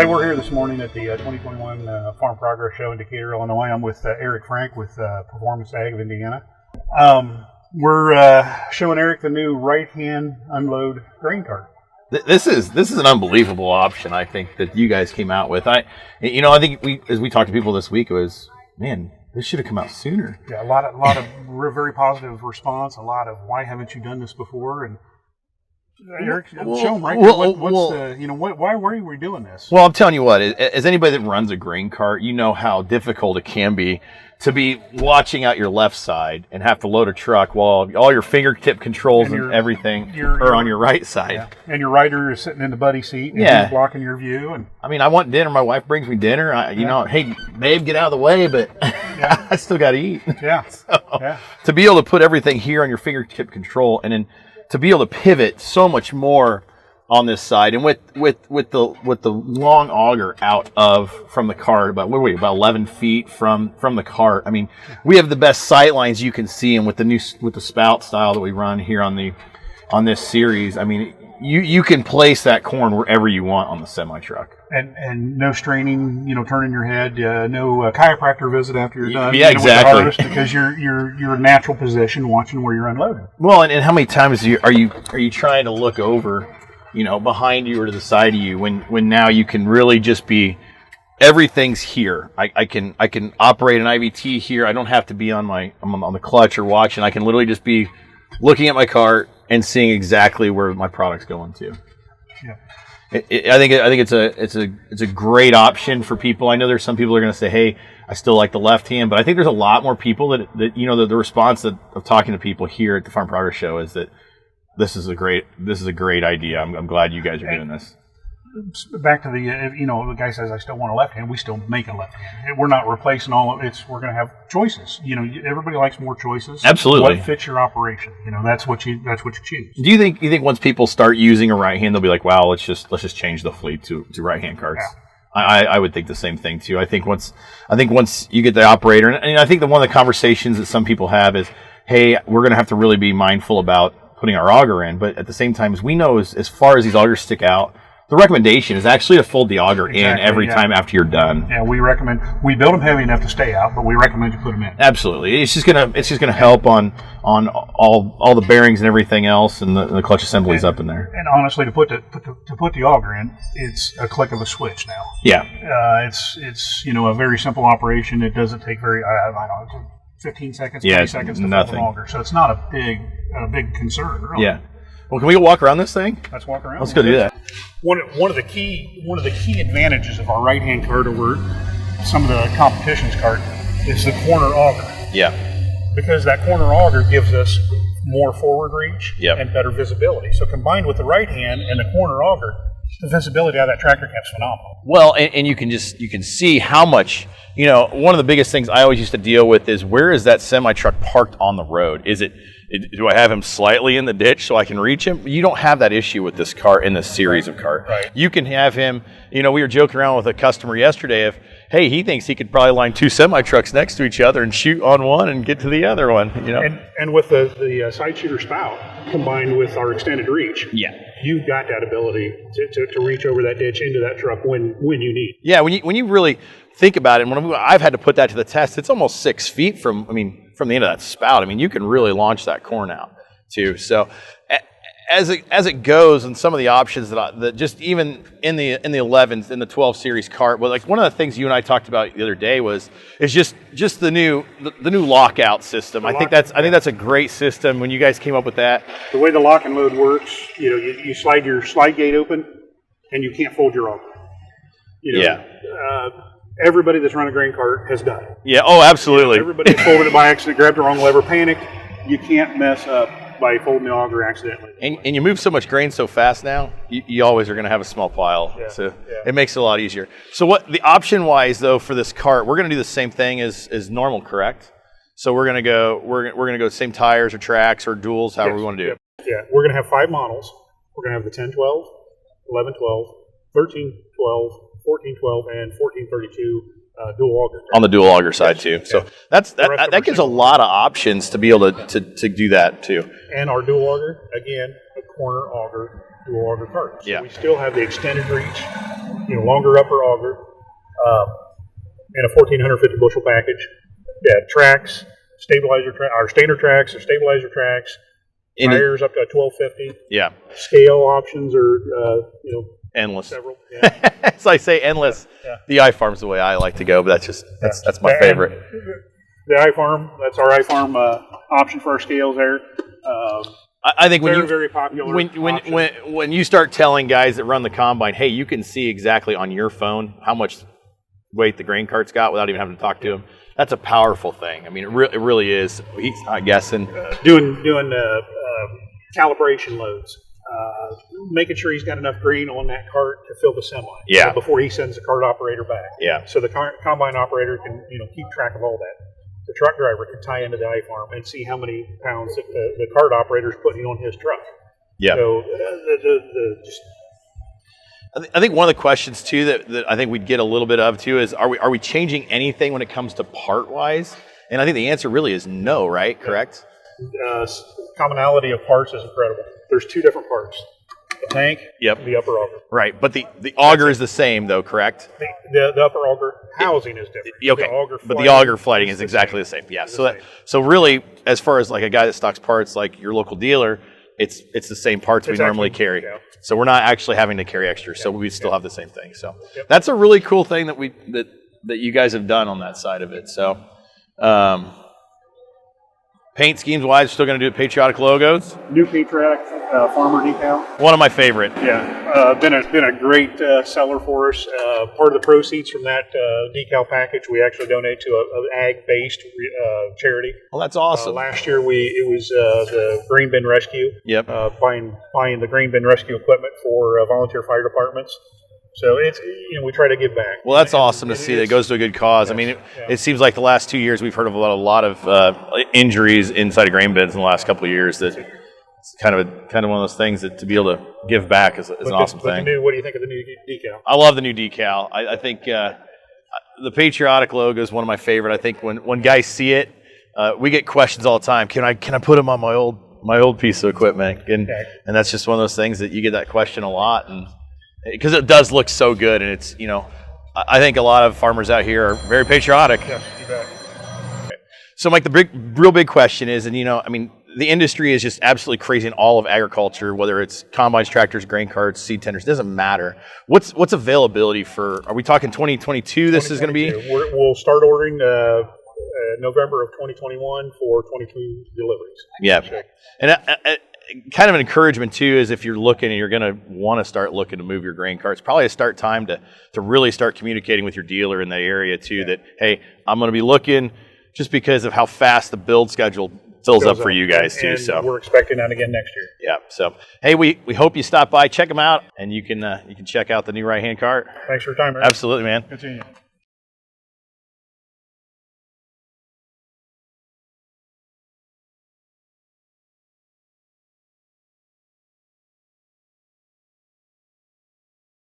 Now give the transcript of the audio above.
Hey, we're here this morning at the 2021 Farm Progress Show in Decatur, Illinois. I'm with Eric Frank with Performance Ag of Indiana. We're showing Eric the new right-hand unload grain cart. This is an unbelievable option, I think, that you guys came out with. I think as we talked to people this week, it was, man, this should have come out sooner. Yeah, a lot of very positive response. A lot of why haven't you done this before? And Eric, show them right. Why were we doing this? Well, I'm telling you what, as anybody that runs a grain cart, you know how difficult it can be to be watching out your left side and have to load a truck while all your fingertip controls and everything are on your right side. Yeah. And your rider is sitting in the buddy seat and he's blocking your view. And I mean, I want dinner. My wife brings me dinner. Hey, babe, get out of the way, but I still got to eat. Yeah. To be able to put everything here on your fingertip control and then to be able to pivot so much more on this side, and with the long auger from the cart, about 11 feet from the cart. I mean, we have the best sight lines you can see, and with the spout style that we run here on this series, I mean, you can place that corn wherever you want on the semi truck. And no straining, turning your head, no chiropractor visit after you're done. Yeah, exactly. With the harvest, because your natural position, watching where you're unloading. Well, and how many times are you trying to look over, behind you or to the side of you when now you can really just be, everything's here. I can operate an IVT here. I don't have to be on the clutch or watching. I can literally just be looking at my cart and seeing exactly where my product's going to. Yeah. I think it's a great option for people. I know there's some people that are going to say, "Hey, I still like the left hand," but I think there's a lot more people that the response of talking to people here at the Farm Progress Show is that this is a great idea. I'm glad you guys are doing this. Back to the guy says, I still want a left hand. We still make a left hand. We're not replacing all of it. We're going to have choices. Everybody likes more choices. Absolutely. What fits your operation? That's what you choose. Do you think once people start using a right hand, they'll be like, wow, let's just change the fleet to right hand carts? Yeah. I would think the same thing too. I think once you get the operator, and I think that one of the conversations that some people have is, hey, we're going to have to really be mindful about putting our auger in, but at the same time, as we know, as far as these augers stick out, the recommendation is actually to fold the auger in every time after you're done. Yeah, we build them heavy enough to stay out, but we recommend you put them in. Absolutely, it's just gonna help on all the bearings and everything else, and the clutch assemblies up in there. And honestly, to put the auger in, it's a click of a switch now. Yeah, it's a very simple operation. It doesn't take 15 seconds, 20 seconds to fold an auger, so it's not a big concern, really. Yeah. Well, can we go walk around this thing? Let's walk around. Let's go do that. One of the key advantages of our right-hand cart over some of the competition's cart is the corner auger. Yeah. Because that corner auger gives us more forward reach and better visibility. So combined with the right hand and the corner auger, the visibility out of that tractor cab's phenomenal. Well, and you can see how much. One of the biggest things I always used to deal with is, where is that semi truck parked on the road? Do I have him slightly in the ditch so I can reach him? You don't have that issue with this cart in this series of cart. Right. You can have him, we were joking around with a customer yesterday he thinks he could probably line two semi trucks next to each other and shoot on one and get to the other one. And with the side shooter spout combined with our extended reach, you've got that ability to reach over that ditch into that truck when you need. Yeah, when you really think about it, and when I've had to put that to the test, it's almost 6 feet from the end of that spout. I mean, you can really launch that corn out too. So as it goes, and some of the options that just even in the 11s, in the 12 series cart, well, like one of the things you and I talked about the other day is just the new lockout system. I think that's a great system. When you guys came up with that, the way the lock and load works, you slide your slide gate open, and you can't fold your auger. Everybody that's run a grain cart has done it. Yeah. Oh, absolutely. Everybody folded it by accident, grabbed the wrong lever, panicked. You can't mess up by folding the auger accidentally. And you move so much grain so fast now, you always are going to have a small pile. Yeah. So it makes it a lot easier. So what the option wise though for this cart, we're going to do the same thing as normal, correct? So we're going to go same tires or tracks or duals, however we want to do it. Yeah. We're going to have 5 models. We're going to have the 1012, 1112, 1312, 1412, and 1432 dual auger. On the dual auger side too. So that gives a lot of options to be able to do that too. And our dual auger, again, a corner auger, dual auger cart. So we still have the extended reach. longer upper auger, and a 1,450 bushel package. Yeah, tracks, our standard tracks, or stabilizer tracks, tires up to 1,250. Yeah. Scale options are, endless. Several. Yeah. As I say, endless. Yeah. The iFarm's the way I like to go, but that's my favorite. The iFarm, that's our iFarm option for our scales there. I think when very popular. When you start telling guys that run the combine, hey, you can see exactly on your phone how much weight the grain cart's got without even having to talk to him. That's a powerful thing. I mean, it really is. He's not guessing. Doing calibration loads. Making sure he's got enough grain on that cart to fill the semi. Yeah. Before he sends the cart operator back. Yeah. So the combine operator can keep track of all that. The truck driver can tie into the iFarm and see how many pounds the cart operator is putting on his truck. Yeah. So I think one of the questions too that I think we'd get a little bit of too is are we changing anything when it comes to part wise? And I think the answer really is no, right? Correct. Commonality of parts is incredible. There's two different parts: the tank, the upper auger. Right, but the auger is the same though, correct? The upper auger housing is different. Okay, but the auger flighting is exactly the same. Yeah, so really, as far as like a guy that stocks parts, like your local dealer, it's the same parts we normally carry. Yeah. So we're not actually having to carry extra. So we still have the same thing. So that's a really cool thing that you guys have done on that side of it. So. Paint schemes wise, still going to do patriotic logos. New patriotic farmer decal. One of my favorite. Yeah, been a great seller for us. Part of the proceeds from that decal package, we actually donate to an ag-based charity. Well, that's awesome. Last year, it was the grain bin rescue. Yep. Buying the grain bin rescue equipment for volunteer fire departments. So it's we try to give back. Well, that's awesome to see that it goes to a good cause. Yes. I mean, it seems like the last 2 years we've heard of a lot of injuries inside of grain bins in the last couple of years. That it's kind of one of those things that to be able to give back is an awesome thing. What do you think of the new decal? I love the new decal. I think the patriotic logo is one of my favorite. I think when guys see it, we get questions all the time. Can I put them on my old piece of equipment? And that's just one of those things that you get that question a lot and. Because it does look so good, and it's I think a lot of farmers out here are very patriotic. Yes, you bet. So, Mike, the real big question is, and I mean, the industry is just absolutely crazy in all of agriculture, whether it's combines, tractors, grain carts, seed tenders, it doesn't matter. What's availability for? Are we talking 2022? This is going to be. We'll start ordering November of 2021 for 22 deliveries. Yeah, and. Kind of an encouragement too is if you're looking and you're going to want to start looking to move your grain carts, probably a start time to really start communicating with your dealer in the area too. That hey, I'm going to be looking just because of how fast the build schedule fills up for you guys too. So we're expecting that again next year. Yeah. So hey, we hope you stop by, check them out, and you can check out the new right hand cart. Thanks for your time, Eric. Absolutely, man. Continue.